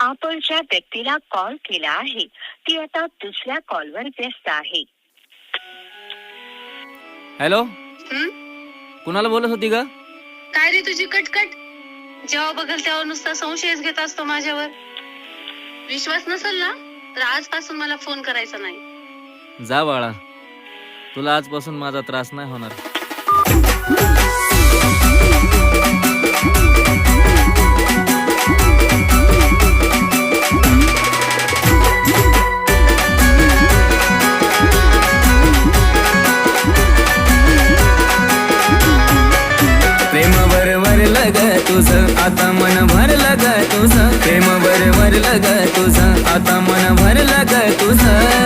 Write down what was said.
आपण ज्या व्यक्तीला कॉल केला आहे ती आता दुसऱ्या कॉलवर व्यस्त आहे. हॅलो, कुणाला बोलत होती ग? काय रे तुझी कटकट? जेव्हा बघल तेव्हा नुसता संशयच घेत असतो माझ्यावर. विश्वास नसेल ना तर आजपासून मला फोन करायचा नाही. जा बाळा, तुला आजपासून माझा त्रास नाही होणार. प्रेम भरलं ग तुझं आता मन भरलं ग तुझं. प्रेम भरलं ग तुझं आता मन भरलं ग तुझं.